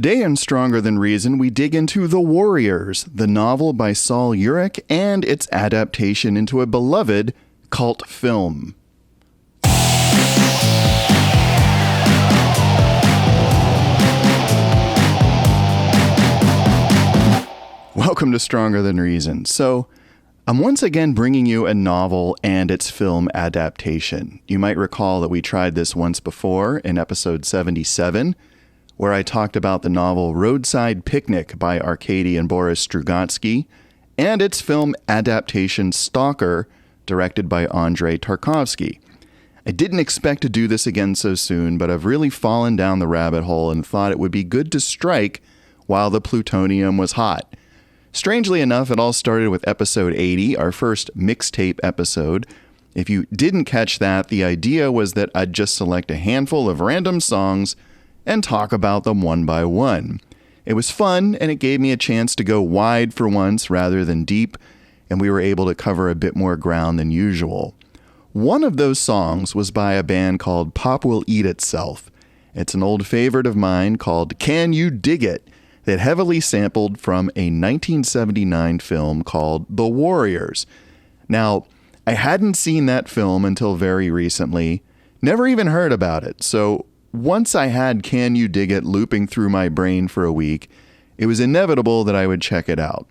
Today on Stronger Than Reason, we dig into The Warriors, the novel by Sol Yurick, and its adaptation into a beloved cult film. Welcome to Stronger Than Reason. So, I'm once again bringing you a novel and its film adaptation. You might recall that we tried this once before in episode 77, where I talked about the novel Roadside Picnic by Arkady and Boris Strugatsky, and its film adaptation Stalker, directed by Andrei Tarkovsky. I didn't expect to do this again so soon, but I've really fallen down the rabbit hole and thought it would be good to strike while the plutonium was hot. Strangely enough, it all started with episode 80, our first mixtape episode. If you didn't catch that, the idea was that I'd just select a handful of random songs and talk about them one by one. It was fun, and it gave me a chance to go wide for once rather than deep, and we were able to cover a bit more ground than usual. One of those songs was by a band called Pop Will Eat Itself. It's an old favorite of mine called Can You Dig It? That heavily sampled from a 1979 film called The Warriors. Now, I hadn't seen that film until very recently, never even heard about it, so once I had Can You Dig It looping through my brain for a week, it was inevitable that I would check it out.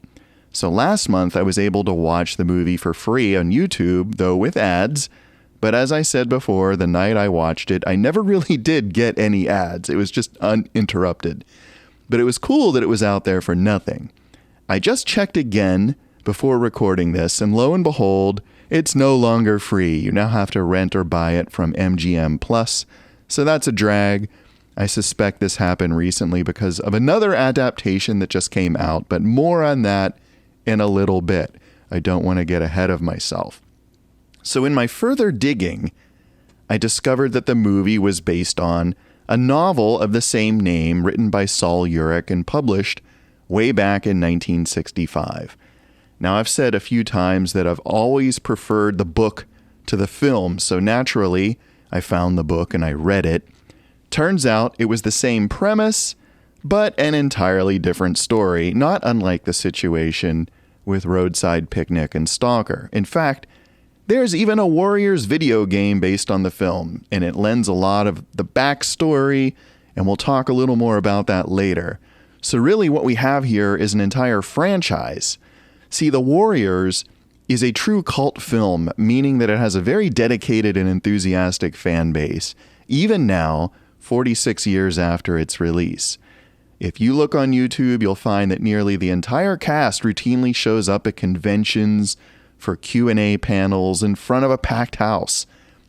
So last month I was able to watch the movie for free on YouTube, though with ads, but as I said before, the night I watched it, I never really did get any ads. It was just uninterrupted. But it was cool that it was out there for nothing. I just checked again before recording this, and lo and behold, it's no longer free. You now have to rent or buy it from MGM Plus. So that's a drag. I suspect this happened recently because of another adaptation that just came out, but more on that in a little bit. I don't want to get ahead of myself. So in my further digging, I discovered that the movie was based on a novel of the same name written by Sol Yurick and published way back in 1965. Now, I've said a few times that I've always preferred the book to the film, so naturally, I found the book and I read it. Turns out it was the same premise, but an entirely different story, not unlike the situation with Roadside Picnic and Stalker. In fact, there's even a Warriors video game based on the film, and it lends a lot of the backstory, and we'll talk a little more about that later. So really what we have here is an entire franchise. See, The Warriors is a true cult film, meaning that it has a very dedicated and enthusiastic fan base, even now, 46 years after its release. If you look on YouTube, you'll find that nearly the entire cast routinely shows up at conventions for Q&A panels in front of a packed house.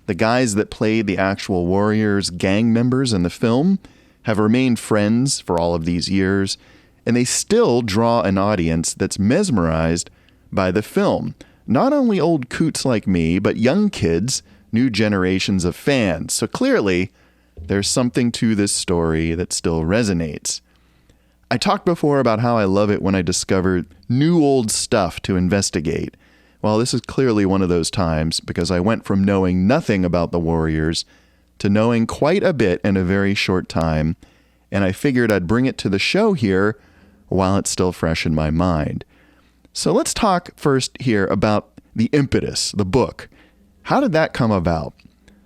The guys that played the actual Warriors gang members in the film have remained friends for all of these years, and they still draw an audience that's mesmerized by the film. Not only old coots like me, but young kids, new generations of fans. So clearly, there's something to this story that still resonates. I talked before about how I love it when I discover new old stuff to investigate. Well, this is clearly one of those times because I went from knowing nothing about the Warriors to knowing quite a bit in a very short time, and I figured I'd bring it to the show here while it's still fresh in my mind. So let's talk first here about the impetus, the book. How did that come about?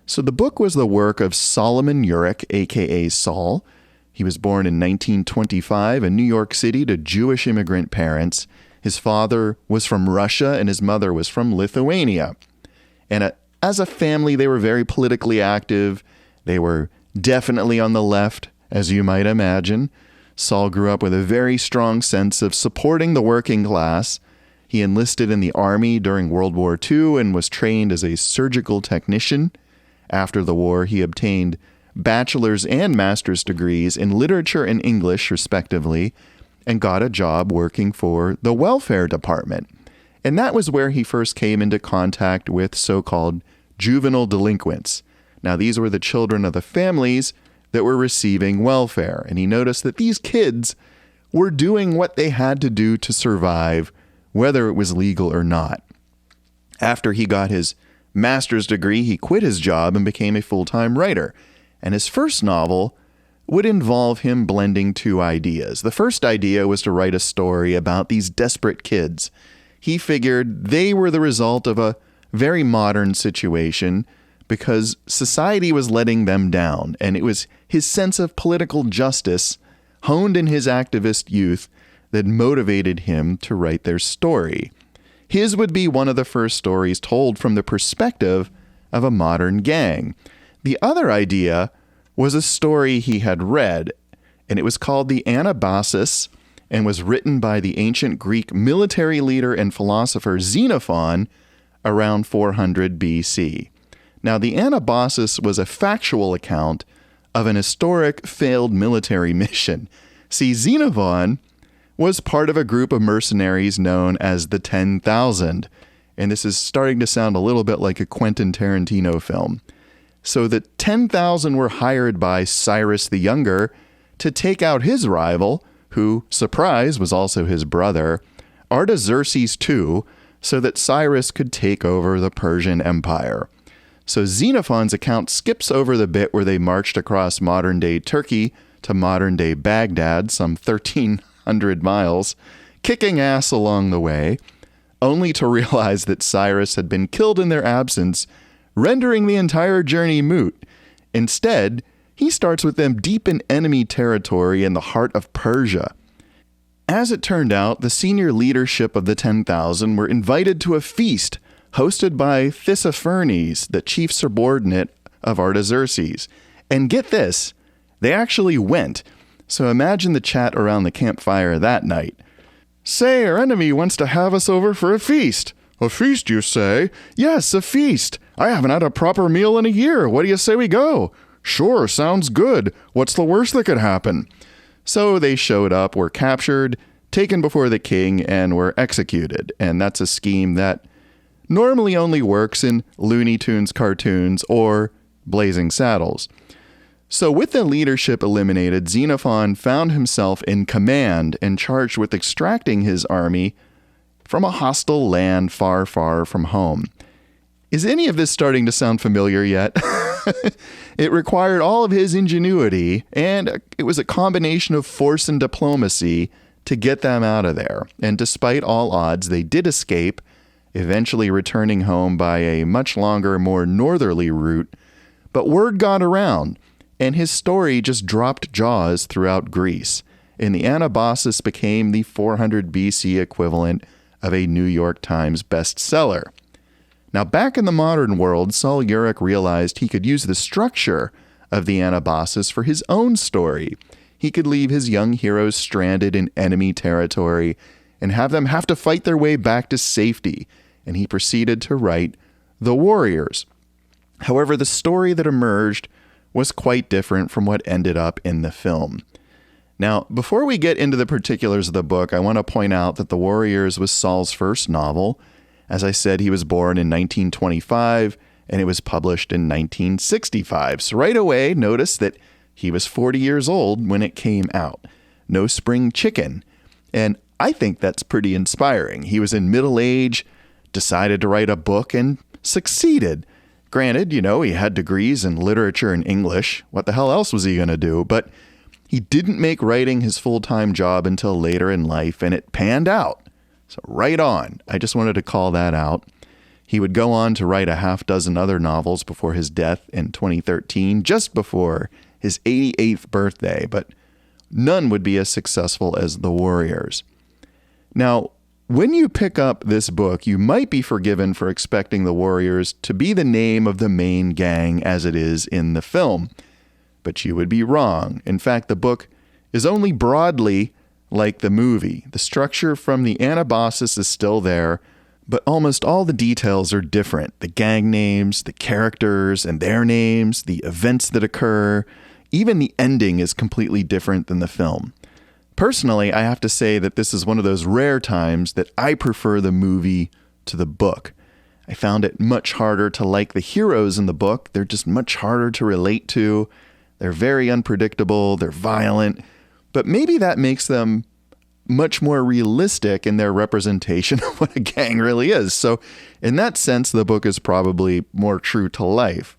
So the book was the work of Solomon Yurick, aka Sol. He was born in 1925 in New York City to Jewish immigrant parents. His father was from Russia and his mother was from Lithuania. And as a family, they were very politically active. They were definitely on the left, as you might imagine. Sol grew up with a very strong sense of supporting the working class. He enlisted in the army during World War II and was trained as a surgical technician. After the war, he obtained bachelor's and master's degrees in literature and English, respectively, and got a job working for the welfare department. And that was where he first came into contact with so-called juvenile delinquents. Now, these were the children of the families that were receiving welfare, and he noticed that these kids were doing what they had to do to survive, whether it was legal or not. After he got his master's degree, he quit his job and became a full-time writer. And his first novel would involve him blending two ideas. The first idea was to write a story about these desperate kids. He figured they were the result of a very modern situation because society was letting them down, and it was his sense of political justice, honed in his activist youth, that motivated him to write their story. His would be one of the first stories told from the perspective of a modern gang. The other idea was a story he had read, and it was called the Anabasis and was written by the ancient Greek military leader and philosopher Xenophon around 400 BC. Now, the Anabasis was a factual account of an historic failed military mission. See, Xenophon was part of a group of mercenaries known as the 10,000, and this is starting to sound a little bit like a Quentin Tarantino film. So the 10,000 were hired by Cyrus the Younger to take out his rival, who, surprise, was also his brother, Artaxerxes II, so that Cyrus could take over the Persian Empire. So Xenophon's account skips over the bit where they marched across modern-day Turkey to modern-day Baghdad, some 1,300 miles, kicking ass along the way, only to realize that Cyrus had been killed in their absence, rendering the entire journey moot. Instead, he starts with them deep in enemy territory in the heart of Persia. As it turned out, the senior leadership of the 10,000 were invited to a feast hosted by Tissaphernes, the chief subordinate of Artaxerxes. And get this, they actually went. So imagine the chat around the campfire that night. "Say, our enemy wants to have us over for a feast." "A feast, you say?" "Yes, a feast. I haven't had a proper meal in a year. What do you say we go?" "Sure, sounds good. What's the worst that could happen?" So they showed up, were captured, taken before the king, and were executed. And that's a scheme that normally only works in Looney Tunes cartoons or Blazing Saddles. So with the leadership eliminated, Xenophon found himself in command and charged with extracting his army from a hostile land far, far from home. Is any of this starting to sound familiar yet? It required all of his ingenuity, and it was a combination of force and diplomacy to get them out of there. And despite all odds, they did escape, eventually returning home by a much longer, more northerly route. But word got around, and his story just dropped jaws throughout Greece, and the Anabasis became the 400 BC equivalent of a New York Times bestseller. Now, back in the modern world, Sol Yurick realized he could use the structure of the Anabasis for his own story. He could leave his young heroes stranded in enemy territory and have them have to fight their way back to safety, and he proceeded to write The Warriors. However, the story that emerged was quite different from what ended up in the film. Now, before we get into the particulars of the book, I want to point out that The Warriors was Sol's first novel. As I said, he was born in 1925, and it was published in 1965. So right away, notice that he was 40 years old when it came out. No spring chicken. And I think that's pretty inspiring. He was in middle age, decided to write a book, and succeeded. Granted, he had degrees in literature and English. What the hell else was he going to do? But he didn't make writing his full-time job until later in life, and it panned out. So right on. I just wanted to call that out. He would go on to write a half dozen other novels before his death in 2013, just before his 88th birthday, but none would be as successful as The Warriors. Now, when you pick up this book, you might be forgiven for expecting the Warriors to be the name of the main gang as it is in the film. But you would be wrong. In fact, the book is only broadly like the movie. The structure from the Anabasis is still there, but almost all the details are different. The gang names, the characters and their names, the events that occur, even the ending is completely different than the film. Personally, I have to say that this is one of those rare times that I prefer the movie to the book. I found it much harder to like the heroes in the book. They're just much harder to relate to. They're very unpredictable. They're violent. But maybe that makes them much more realistic in their representation of what a gang really is. So in that sense, the book is probably more true to life.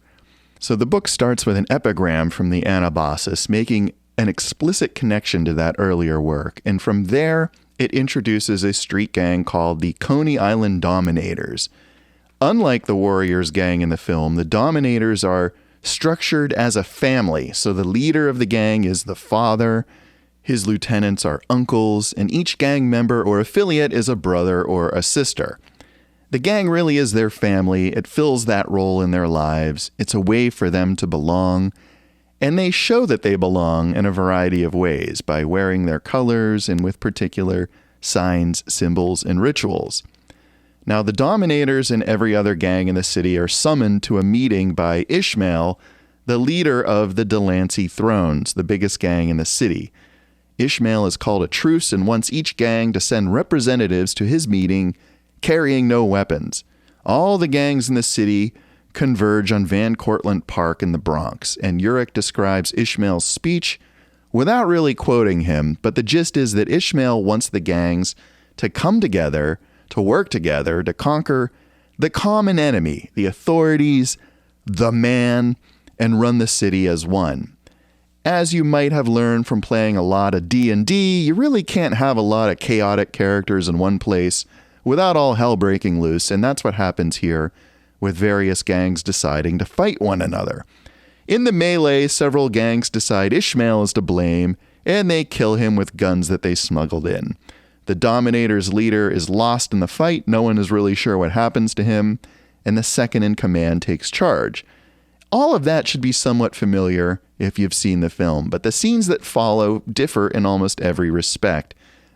So the book starts with an epigram from the Anabasis, making an explicit connection to that earlier work. And from there, it introduces a street gang called the Coney Island Dominators. Unlike the Warriors gang in the film, the Dominators are structured as a family. So the leader of the gang is the father, his lieutenants are uncles, and each gang member or affiliate is a brother or a sister. The gang really is their family. It fills that role in their lives. It's a way for them to belong. And they show that they belong in a variety of ways by wearing their colors and with particular signs, symbols, and rituals. Now, the Dominators and every other gang in the city are summoned to a meeting by Ishmael, the leader of the Delancey Thrones, the biggest gang in the city. Ishmael has called a truce and wants each gang to send representatives to his meeting carrying no weapons. All the gangs in the city converge on Van Cortlandt Park in the Bronx, and Yurick describes Ishmael's speech without really quoting him, but the gist is that Ishmael wants the gangs to come together, to work together, to conquer the common enemy, the authorities, the man, and run the city as one. As you might have learned from playing a lot of D&D, you really can't have a lot of chaotic characters in one place without all hell breaking loose, and that's what happens here, with various gangs deciding to fight one another. In the melee, several gangs decide Ishmael is to blame, and they kill him with guns that they smuggled in. The Dominator's leader is lost in the fight, no one is really sure what happens to him, and the second in command takes charge. All of that should be somewhat familiar if you've seen the film, but the scenes that follow differ in almost every respect.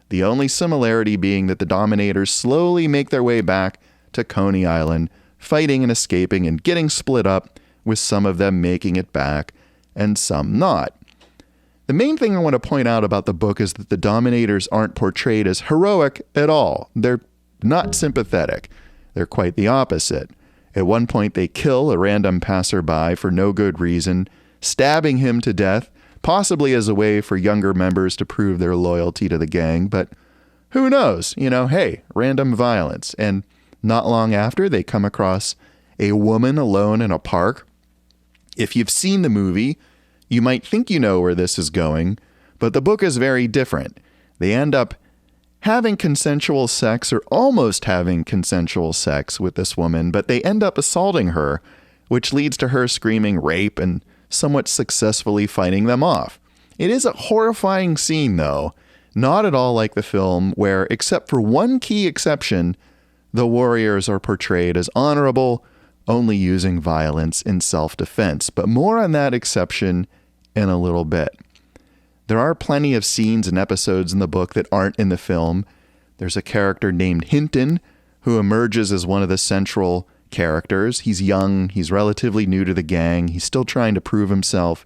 The only similarity being that the Dominators slowly make their way back to Coney Island, fighting and escaping and getting split up, with some of them making it back and some not. The main thing I want to point out about the book is that the Dominators aren't portrayed as heroic at all. They're not sympathetic. They're quite the opposite. At one point, they kill a random passerby for no good reason, stabbing him to death, possibly as a way for younger members to prove their loyalty to the gang, but who knows? Hey, random violence. And not long after, they come across a woman alone in a park. If you've seen the movie, you might think you know where this is going, but the book is very different. They end up having consensual sex, or almost having consensual sex with this woman, but they end up assaulting her, which leads to her screaming rape and somewhat successfully fighting them off. It is a horrifying scene, though, not at all like the film, where, except for one key exception, the warriors are portrayed as honorable, only using violence in self-defense. But more on that exception in a little bit. There are plenty of scenes and episodes in the book that aren't in the film. There's a character named Hinton who emerges as one of the central characters. He's young, he's relatively new to the gang, he's still trying to prove himself.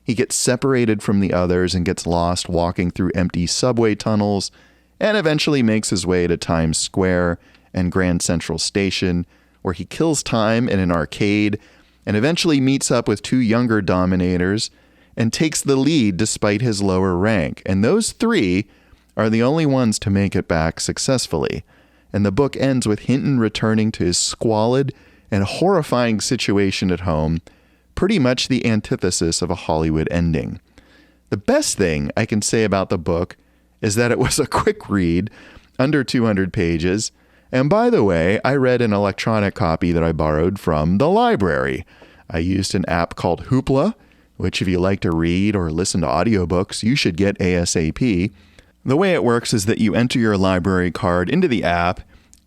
He gets separated from the others and gets lost walking through empty subway tunnels, and eventually makes his way to Times Square and Grand Central Station, where he kills time in an arcade and eventually meets up with two younger Dominators and takes the lead despite his lower rank. And those three are the only ones to make it back successfully. And the book ends with Hinton returning to his squalid and horrifying situation at home, pretty much the antithesis of a Hollywood ending. The best thing I can say about the book is that it was a quick read, under 200 pages, and by the way, I read an electronic copy that I borrowed from the library. I used an app called Hoopla, which if you like to read or listen to audiobooks, you should get ASAP. The way it works is that you enter your library card into the app,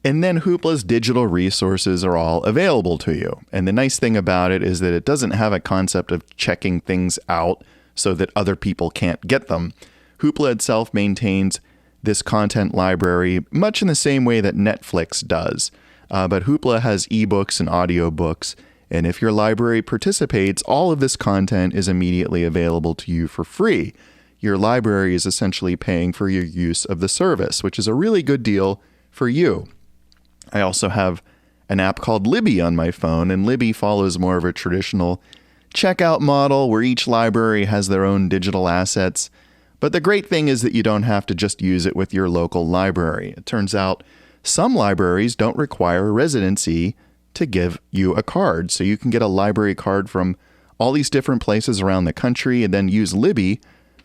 and then Hoopla's digital resources are all available to you. And the nice thing about it is that it doesn't have a concept of checking things out so that other people can't get them. Hoopla itself maintains this content library much in the same way that Netflix does. But Hoopla has ebooks and audiobooks, and if your library participates, all of this content is immediately available to you for free. Your library is essentially paying for your use of the service, which is a really good deal for you. I also have an app called Libby on my phone, and Libby follows more of a traditional checkout model where each library has their own digital assets. But the great thing is that you don't have to just use it with your local library. It turns out some libraries don't require a residency to give you a card. So you can get a library card from all these different places around the country and then use Libby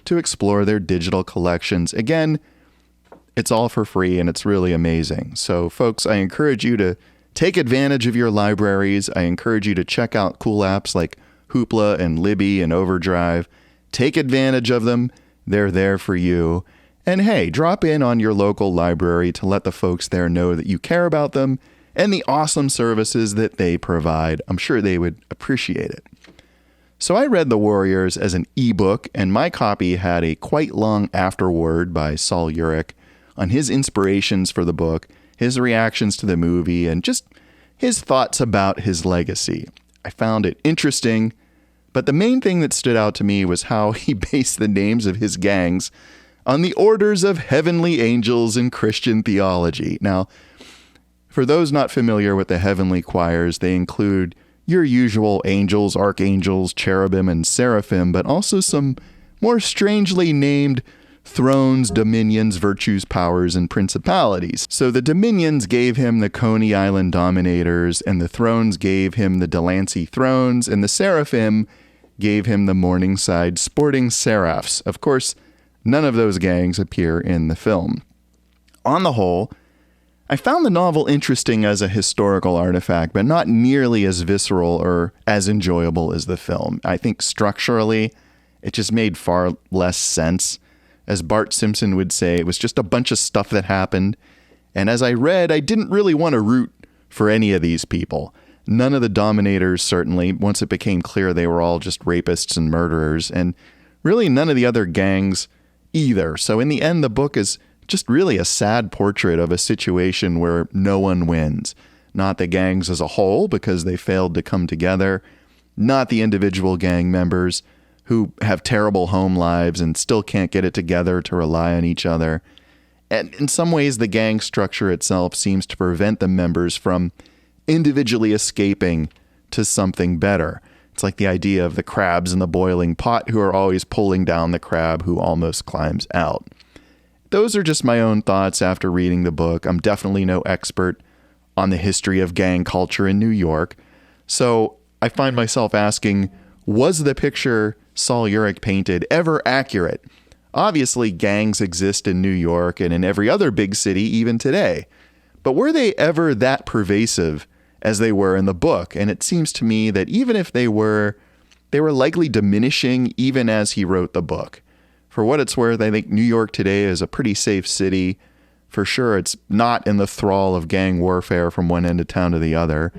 to explore their digital collections. Again, it's all for free and it's really amazing. So folks, I encourage you to take advantage of your libraries. I encourage you to check out cool apps like Hoopla and Libby and Overdrive. Take advantage of them. They're there for you. And hey, drop in on your local library to let the folks there know that you care about them and the awesome services that they provide. I'm sure they would appreciate it. So I read The Warriors as an ebook, and my copy had a quite long afterword by Sol Yurick on his inspirations for the book, his reactions to the movie, and just his thoughts about his legacy. I found it interesting, but the main thing that stood out to me was how he based the names of his gangs on the orders of heavenly angels in Christian theology. Now, for those not familiar with the heavenly choirs, they include your usual angels, archangels, cherubim, and seraphim, but also some more strangely named thrones, dominions, virtues, powers, and principalities. So the dominions gave him the Coney Island Dominators, and the thrones gave him the Delancey Thrones, and the seraphim gave him the Morningside Sporting Seraphs. Of course, none of those gangs appear in the film. On the whole, I found the novel interesting as a historical artifact, but not nearly as visceral or as enjoyable as the film. I think structurally, it just made far less sense. As Bart Simpson would say, it was just a bunch of stuff that happened. And as I read, I didn't really want to root for any of these people. None of the Dominators, certainly, once it became clear they were all just rapists and murderers. And really none of the other gangs either. So in the end, the book is just really a sad portrait of a situation where no one wins. Not the gangs as a whole, because they failed to come together. Not the individual gang members, who have terrible home lives and still can't get it together to rely on each other. And in some ways, the gang structure itself seems to prevent the members from individually escaping to something better. It's like the idea of the crabs in the boiling pot who are always pulling down the crab who almost climbs out. Those are just my own thoughts after reading the book. I'm definitely no expert on the history of gang culture in New York. So I find myself asking, was the picture Sol Yurick painted ever accurate? Obviously, gangs exist in New York and in every other big city even today. But were they ever that pervasive as they were in the book? And it seems to me that even if they were likely diminishing even as he wrote the book. For what it's worth, I think New York today is a pretty safe city. For sure, it's not in the thrall of gang warfare from one end of town to the other.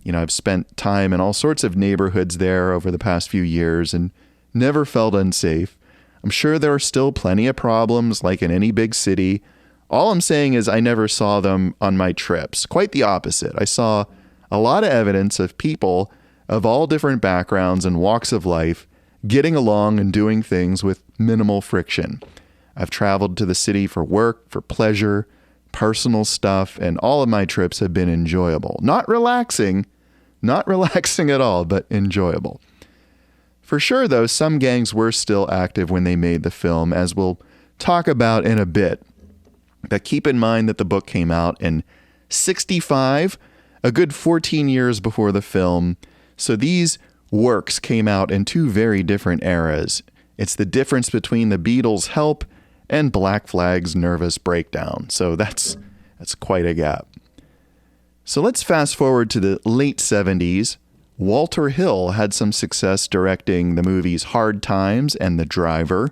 You know, I've spent time in all sorts of neighborhoods there over the past few years and never felt unsafe. I'm sure there are still plenty of problems like in any big city. All I'm saying is I never saw them on my trips. Quite the opposite. I saw a lot of evidence of people of all different backgrounds and walks of life getting along and doing things with minimal friction. I've traveled to the city for work, for pleasure, personal stuff, and all of my trips have been enjoyable. Not relaxing at all, but enjoyable. For sure, though, some gangs were still active when they made the film, as we'll talk about in a bit. But keep in mind that the book came out in 1965, a good 14 years before the film. So these works came out in two very different eras. It's the difference between the Beatles' Help and Black Flag's Nervous Breakdown. So that's quite a gap. So let's fast forward to the late 70s. Walter Hill had some success directing the movies Hard Times and The Driver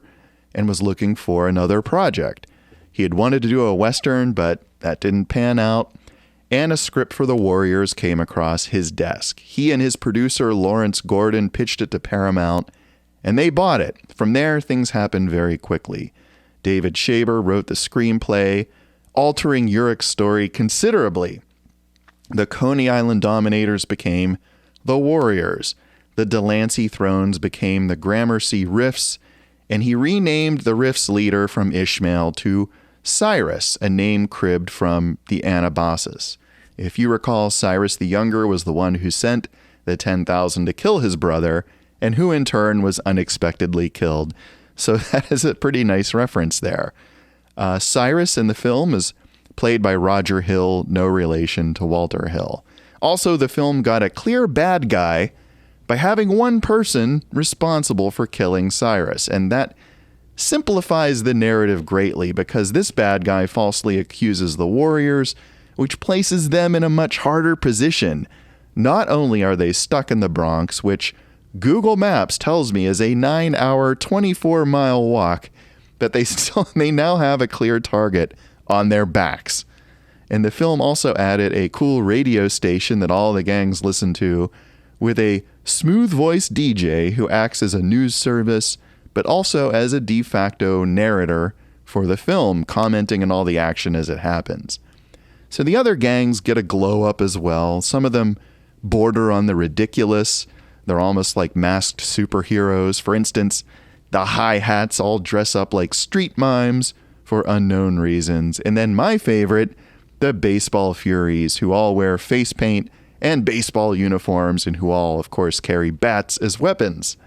and was looking for another project. He had wanted to do a Western, but that didn't pan out, and a script for The Warriors came across his desk. He and his producer, Lawrence Gordon, pitched it to Paramount, and they bought it. From there, things happened very quickly. David Shaber wrote the screenplay, altering Yurick's story considerably. The Coney Island Dominators became the Warriors. The Delancey Thrones became the Gramercy Riffs, and he renamed the Riffs leader from Ishmael to Cyrus, a name cribbed from the Anabasis. If you recall, Cyrus the Younger was the one who sent the 10,000 to kill his brother, and who in turn was unexpectedly killed. So that is a pretty nice reference there. Cyrus in the film is played by Roger Hill, no relation to Walter Hill. Also, the film got a clear bad guy by having one person responsible for killing Cyrus. And that simplifies the narrative greatly because this bad guy falsely accuses the warriors, which places them in a much harder position. Not only are they stuck in the Bronx, which Google Maps tells me is a 9-hour, 24-mile walk, but they now have a clear target on their backs. And the film also added a cool radio station that all the gangs listen to with a smooth-voiced DJ who acts as a news service, but also as a de facto narrator for the film, commenting on all the action as it happens. So the other gangs get a glow-up as well. Some of them border on the ridiculous. They're almost like masked superheroes. For instance, the hi-hats all dress up like street mimes for unknown reasons. And then my favorite, the baseball furies, who all wear face paint and baseball uniforms and who all, of course, carry bats as weapons.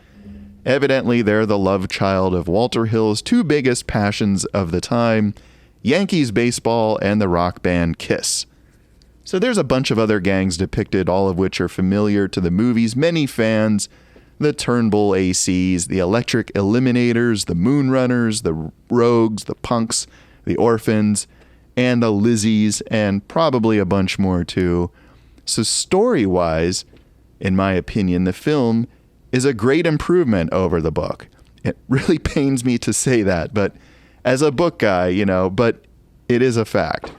Evidently, they're the love child of Walter Hill's two biggest passions of the time, Yankees baseball and the rock band Kiss. So there's a bunch of other gangs depicted, all of which are familiar to the movie's many fans. The Turnbull ACs, the Electric Eliminators, the Moonrunners, the Rogues, the Punks, the Orphans, and the Lizzies, and probably a bunch more too. So story-wise, in my opinion, the film is a great improvement over the book. It really pains me to say that, but as a book guy, but it is a fact.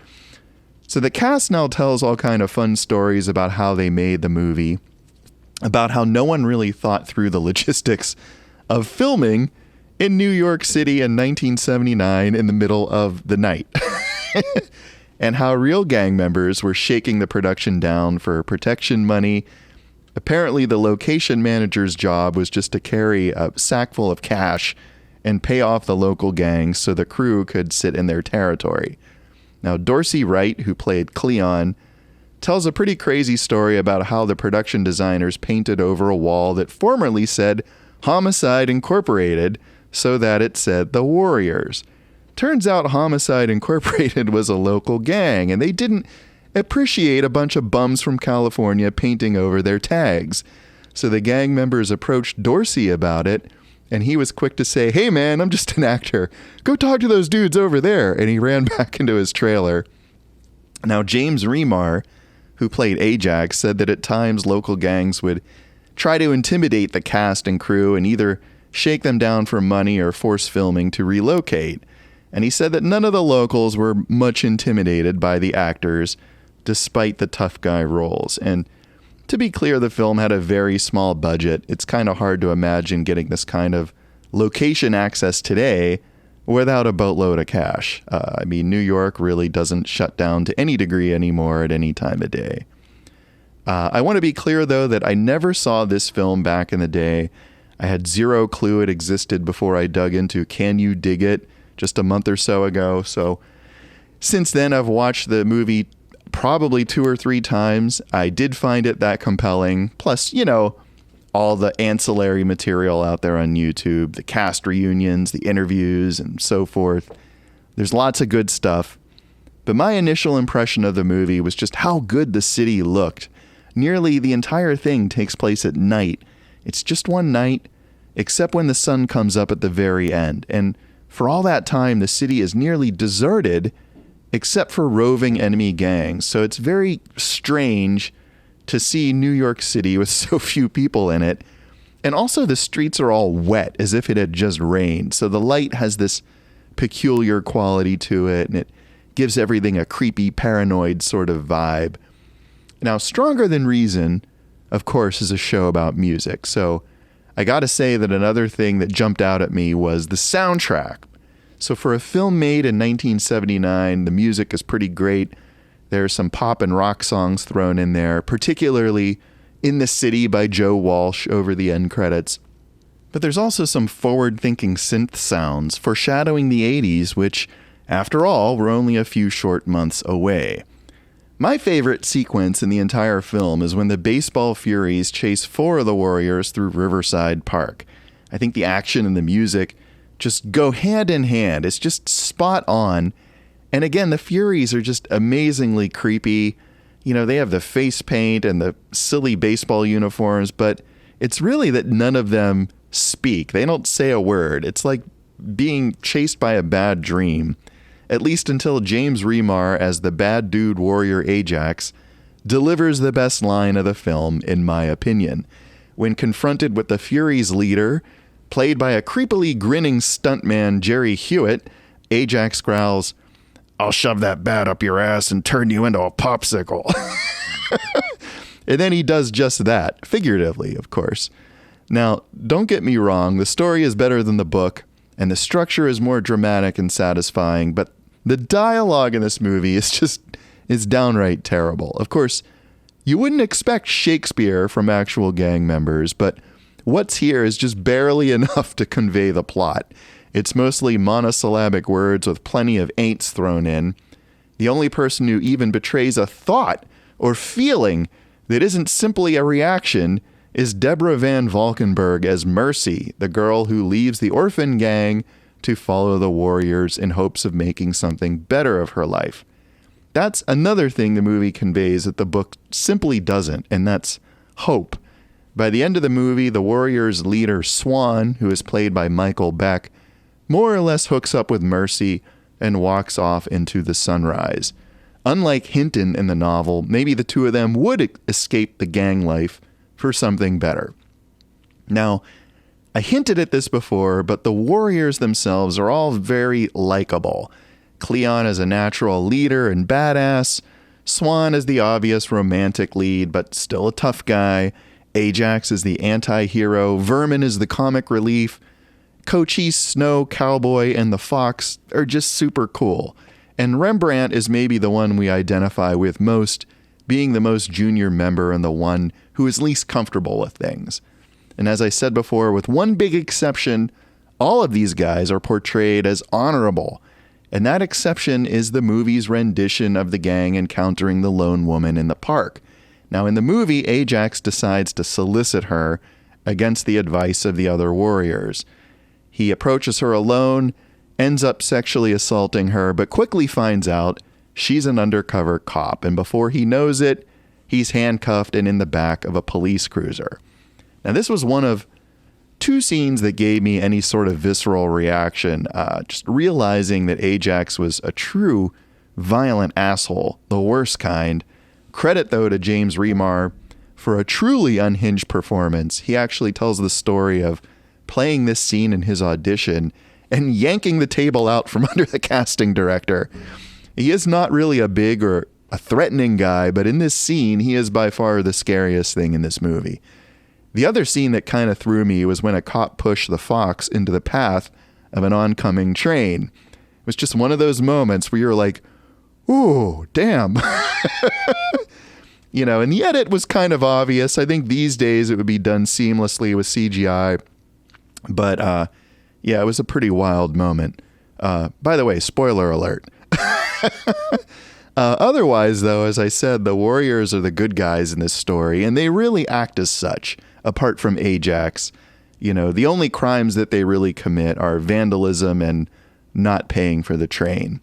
So the cast now tells all kind of fun stories about how they made the movie, about how no one really thought through the logistics of filming in New York City in 1979 in the middle of the night, and how real gang members were shaking the production down for protection money. Apparently, the location manager's job was just to carry a sack full of cash and pay off the local gangs so the crew could sit in their territory. Now, Dorsey Wright, who played Cleon, tells a pretty crazy story about how the production designers painted over a wall that formerly said Homicide Incorporated so that it said The Warriors. Turns out Homicide Incorporated was a local gang, and they didn't appreciate a bunch of bums from California painting over their tags. So the gang members approached Dorsey about it, and he was quick to say, "Hey man, I'm just an actor. Go talk to those dudes over there." And he ran back into his trailer. Now, James Remar, who played Ajax, said that at times local gangs would try to intimidate the cast and crew and either shake them down for money or force filming to relocate. And he said that none of the locals were much intimidated by the actors, despite the tough guy roles. And to be clear, the film had a very small budget. It's kind of hard to imagine getting this kind of location access today without a boatload of cash. New York really doesn't shut down to any degree anymore at any time of day. I want to be clear, though, that I never saw this film back in the day. I had zero clue it existed before I dug into Can You Dig It just a month or so ago. So since then, I've watched the movie probably 2 or 3 times. I did find it that compelling. Plus, all the ancillary material out there on YouTube, the cast reunions, the interviews, and so forth. There's lots of good stuff. But my initial impression of the movie was just how good the city looked. Nearly the entire thing takes place at night. It's just one night, except when the sun comes up at the very end. And for all that time, the city is nearly deserted, except for roving enemy gangs. So it's very strange to see New York City with so few people in it. And also the streets are all wet, as if it had just rained. So the light has this peculiar quality to it, and it gives everything a creepy, paranoid sort of vibe. Now, Stronger Than Reason, of course, is a show about music. So I gotta say that another thing that jumped out at me was the soundtrack. So for a film made in 1979, the music is pretty great. There's some pop and rock songs thrown in there, particularly In the City by Joe Walsh over the end credits. But there's also some forward-thinking synth sounds foreshadowing the 80s, which, after all, were only a few short months away. My favorite sequence in the entire film is when the baseball furies chase 4 of the warriors through Riverside Park. I think the action and the music just go hand in hand. It's just spot on. And again, the furies are just amazingly creepy. They have the face paint and the silly baseball uniforms, but it's really that none of them speak. They don't say a word. It's like being chased by a bad dream, at least until James Remar as the bad dude warrior Ajax delivers the best line of the film, in my opinion. When confronted with the Furies' leader, played by a creepily grinning stuntman Jerry Hewitt, Ajax growls, "I'll shove that bat up your ass and turn you into a popsicle." And then he does just that, figuratively, of course. Now, don't get me wrong, the story is better than the book, and the structure is more dramatic and satisfying, but the dialogue in this movie is downright terrible. Of course, you wouldn't expect Shakespeare from actual gang members, but what's here is just barely enough to convey the plot. It's mostly monosyllabic words with plenty of ain'ts thrown in. The only person who even betrays a thought or feeling that isn't simply a reaction is Deborah Van Valkenburg as Mercy, the girl who leaves the orphan gang to follow the warriors in hopes of making something better of her life. That's another thing the movie conveys that the book simply doesn't, and that's hope. By the end of the movie, the warriors' leader, Swan, who is played by Michael Beck, more or less hooks up with Mercy and walks off into the sunrise. Unlike Hinton in the novel, maybe the two of them would escape the gang life for something better. Now, I hinted at this before, but the warriors themselves are all very likable. Cleon is a natural leader and badass. Swan is the obvious romantic lead, but still a tough guy. Ajax is the anti-hero. Vermin is the comic relief. Cochise, Snow, Cowboy, and the Fox are just super cool. And Rembrandt is maybe the one we identify with most, being the most junior member and the one who is least comfortable with things. And as I said before, with one big exception, all of these guys are portrayed as honorable. And that exception is the movie's rendition of the gang encountering the lone woman in the park. Now, in the movie, Ajax decides to solicit her against the advice of the other warriors. He approaches her alone, ends up sexually assaulting her, but quickly finds out she's an undercover cop. And before he knows it, he's handcuffed and in the back of a police cruiser. Now, this was one of two scenes that gave me any sort of visceral reaction, just realizing that Ajax was a true violent asshole, the worst kind. Credit, though, to James Remar for a truly unhinged performance. He actually tells the story of playing this scene in his audition and yanking the table out from under the casting director. He is not really a big or a threatening guy, but in this scene, he is by far the scariest thing in this movie. The other scene that kind of threw me was when a cop pushed the Fox into the path of an oncoming train. It was just one of those moments where you're like, ooh, damn. And the edit was kind of obvious. I think these days it would be done seamlessly with CGI. But, it was a pretty wild moment. By the way, spoiler alert. Otherwise, though, as I said, the warriors are the good guys in this story, and they really act as such, apart from Ajax. The only crimes that they really commit are vandalism and not paying for the train.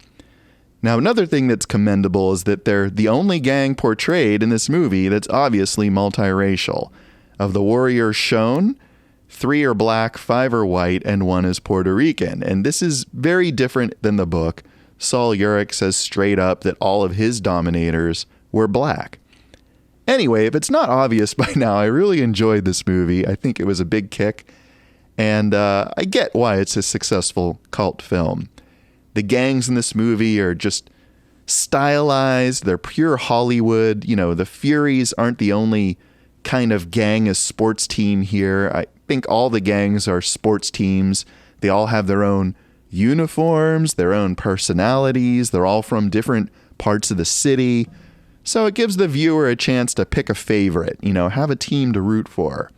Now, another thing that's commendable is that they're the only gang portrayed in this movie that's obviously multiracial. Of the warriors shown, 3 are black, 5 are white, and 1 is Puerto Rican. And this is very different than the book. Sol Yurick says straight up that all of his dominators were black. Anyway, if it's not obvious by now, I really enjoyed this movie. I think it was a big kick. And I get why it's a successful cult film. The gangs in this movie are just stylized. They're pure Hollywood. The Furies aren't the only kind of gang a sports team here. I think all the gangs are sports teams. They all have their own uniforms, their own personalities. They're all from different parts of the city. So it gives the viewer a chance to pick a favorite, have a team to root for.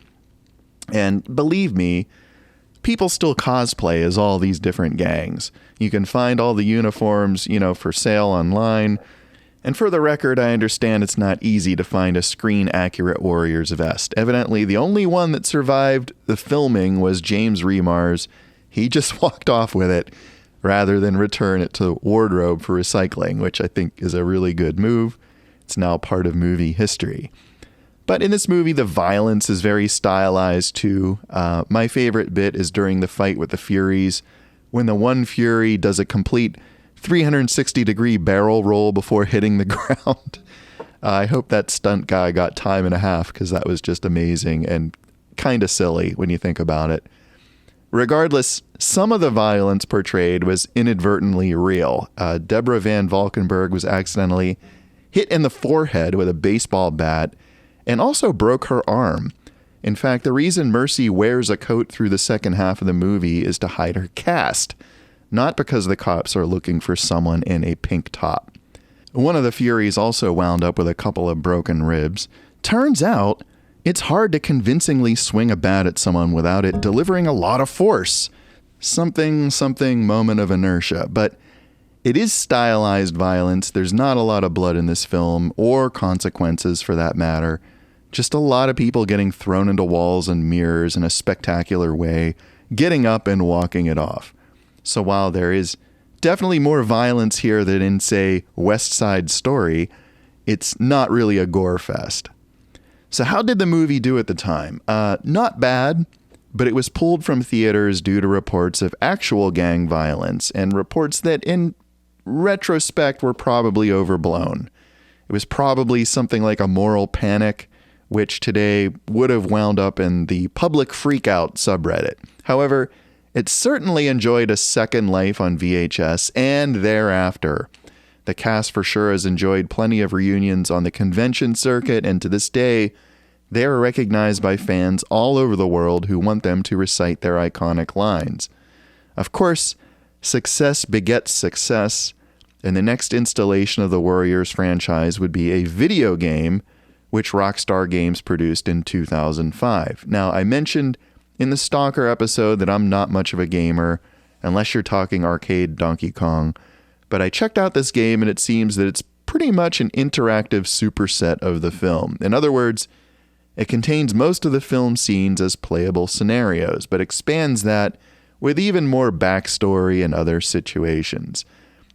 And believe me, people still cosplay as all these different gangs. You can find all the uniforms, for sale online. And for the record, I understand it's not easy to find a screen-accurate Warriors vest. Evidently, the only one that survived the filming was James Remar's. He just walked off with it rather than return it to wardrobe for recycling, which I think is a really good move. It's now part of movie history. But in this movie, the violence is very stylized too. My favorite bit is during the fight with the Furies, when the one Fury does a complete 360-degree barrel roll before hitting the ground. I hope that stunt guy got time and a half, because that was just amazing and kind of silly when you think about it. Regardless, some of the violence portrayed was inadvertently real. Deborah Van Valkenburg was accidentally hit in the forehead with a baseball bat and also broke her arm. In fact, the reason Mercy wears a coat through the second half of the movie is to hide her cast, not because the cops are looking for someone in a pink top. One of the Furies also wound up with a couple of broken ribs. Turns out, it's hard to convincingly swing a bat at someone without it delivering a lot of force. Something moment of inertia. But it is stylized violence. There's not a lot of blood in this film, or consequences for that matter. Just a lot of people getting thrown into walls and mirrors in a spectacular way, getting up and walking it off. So while there is definitely more violence here than in, say, West Side Story, it's not really a gore fest. So how did the movie do at the time? Not bad, but it was pulled from theaters due to reports of actual gang violence, and reports that in retrospect were probably overblown. It was probably something like a moral panic, which today would have wound up in the public freakout subreddit. However, it certainly enjoyed a second life on VHS and thereafter. The cast for sure has enjoyed plenty of reunions on the convention circuit, and to this day, they are recognized by fans all over the world who want them to recite their iconic lines. Of course, success begets success, and the next installation of the Warriors franchise would be a video game, which Rockstar Games produced in 2005. Now, I mentioned in the Stalker episode that I'm not much of a gamer, unless you're talking arcade Donkey Kong, but I checked out this game and it seems that it's pretty much an interactive superset of the film. In other words, it contains most of the film scenes as playable scenarios, but expands that with even more backstory and other situations.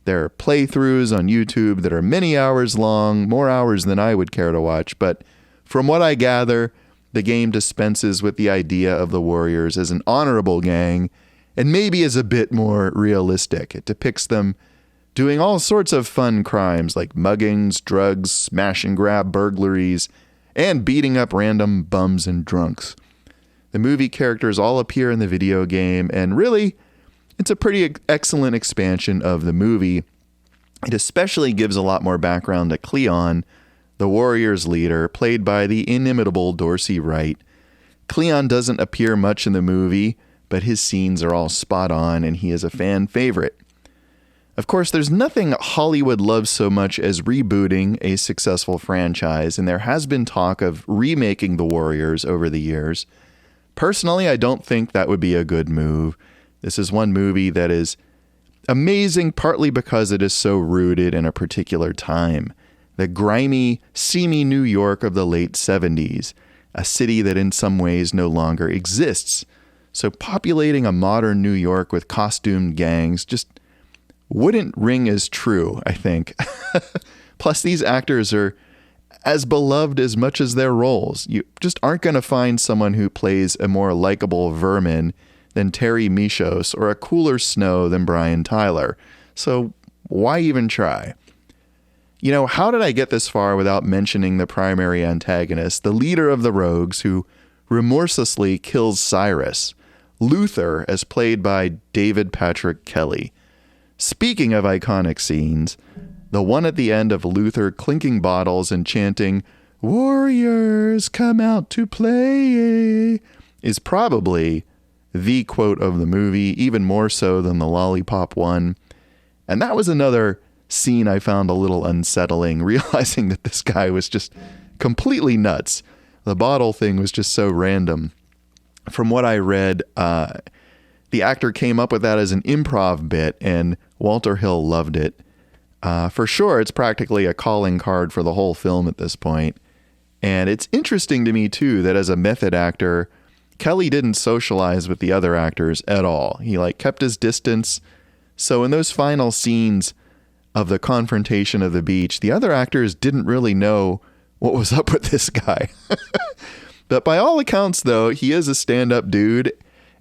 There are playthroughs on YouTube that are many hours long, more hours than I would care to watch, but from what I gather, the game dispenses with the idea of the Warriors as an honorable gang, and maybe is a bit more realistic. It depicts them doing all sorts of fun crimes like muggings, drugs, smash and grab burglaries, and beating up random bums and drunks. The movie characters all appear in the video game, and really, it's a pretty excellent expansion of the movie. It especially gives a lot more background to Cleon, the Warriors leader, played by the inimitable Dorsey Wright. Cleon doesn't appear much in the movie, but his scenes are all spot on, and he is a fan favorite. Of course, there's nothing Hollywood loves so much as rebooting a successful franchise, and there has been talk of remaking The Warriors over the years. Personally, I don't think that would be a good move. This is one movie that is amazing partly because it is so rooted in a particular time. The grimy, seamy New York of the late 70s, a city that in some ways no longer exists. So populating a modern New York with costumed gangs just wouldn't ring as true, I think. Plus, these actors are as beloved as much as their roles. You just aren't going to find someone who plays a more likable Vermin than Terry Michos or a cooler Snow than Brian Tyler. So why even try? You know, how did I get this far without mentioning the primary antagonist, the leader of the Rogues who remorselessly kills Cyrus, Luther, as played by David Patrick Kelly. Speaking of iconic scenes, the one at the end of Luther clinking bottles and chanting, "Warriors, come out to play," is probably the quote of the movie, even more so than the lollipop one. And that was another scene I found a little unsettling, realizing that this guy was just completely nuts. The bottle thing was just so random. From what I read, the actor came up with that as an improv bit, and Walter Hill loved it. For sure, it's practically a calling card for the whole film at this point. And it's interesting to me, too, that as a method actor, Kelly didn't socialize with the other actors at all. He kept his distance. So in those final scenes of the confrontation of the beach, the other actors didn't really know what was up with this guy. But by all accounts, though, he is a stand-up dude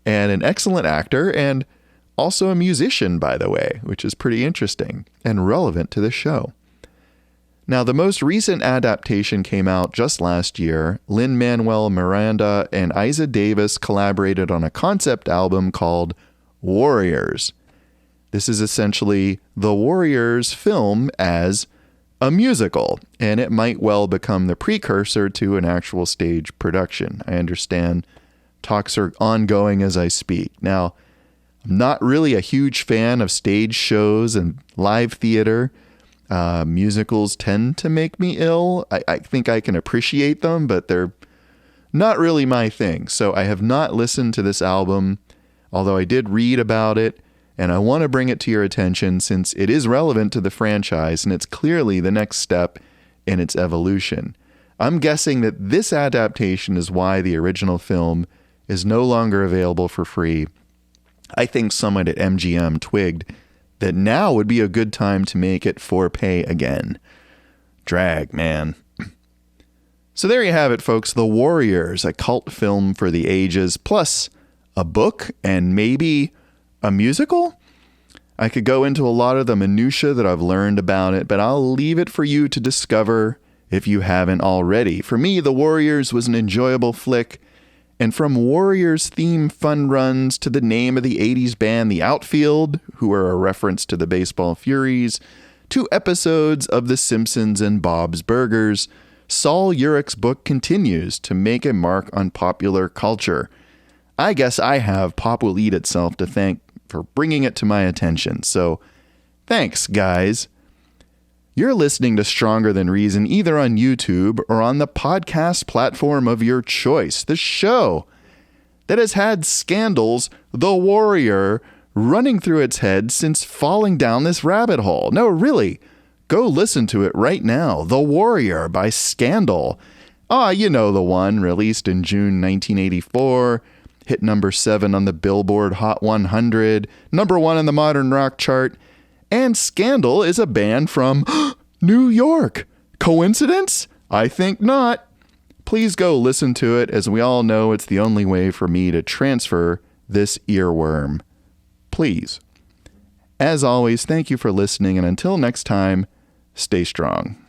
and an excellent actor and also a musician, by the way, which is pretty interesting and relevant to the show. Now, the most recent adaptation came out just last year. Lin-Manuel Miranda and Isa Davis collaborated on a concept album called Warriors. This is essentially the Warriors film as a musical, and it might well become the precursor to an actual stage production. I understand talks are ongoing as I speak. Now, I'm not really a huge fan of stage shows and live theater. Musicals tend to make me ill. I think I can appreciate them, but they're not really my thing. So I have not listened to this album, although I did read about it, and I want to bring it to your attention since it is relevant to the franchise and it's clearly the next step in its evolution. I'm guessing that this adaptation is why the original film is no longer available for free. I think someone at MGM twigged that now would be a good time to make it for pay again. Drag, man. So there you have it, folks. The Warriors, a cult film for the ages, plus a book and maybe a musical? I could go into a lot of the minutia that I've learned about it, but I'll leave it for you to discover if you haven't already. For me, The Warriors was an enjoyable flick, and from Warriors theme fun runs to the name of the 80s band The Outfield, who are a reference to the Baseball Furies, to episodes of The Simpsons and Bob's Burgers, Sol Yurick's book continues to make a mark on popular culture. I guess I have Pop Will Eat Itself to thank for bringing it to my attention. So thanks, guys. You're listening to Stronger Than Reason either on YouTube or on the podcast platform of your choice. The show that has had Scandal's The Warrior running through its head since falling down this rabbit hole. No, really, go listen to it right now. The Warrior by Scandal. You know the one, released in June 1984. Hit number 7 on the Billboard Hot 100, number 1 on the modern rock chart, and Scandal is a band from New York. Coincidence? I think not. Please go listen to it, as we all know it's the only way for me to transfer this earworm. Please. As always, thank you for listening, and until next time, stay strong.